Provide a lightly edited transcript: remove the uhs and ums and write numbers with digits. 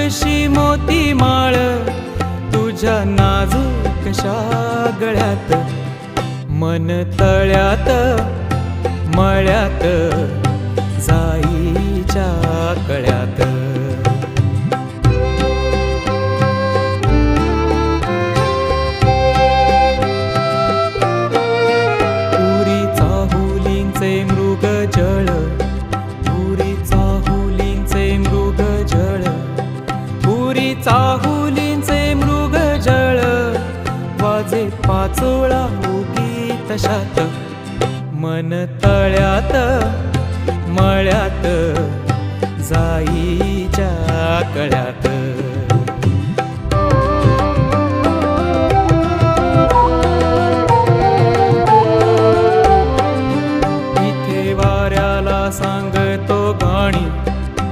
जशी मोती माळ तुझ्या नाजूकशा गळ्यात, मन तळ्यात मळ्यात जाईच्या कळ्यात. पुरी चाहुलींचे मृगजळ, पुरी चाहुलींचे मृगजळ, पुरी चाहुलींचे मृगजळ, वाजे पाचोळा उगी तशात, मन तळ्यात मळ्यात जाईच्या कळ्यात.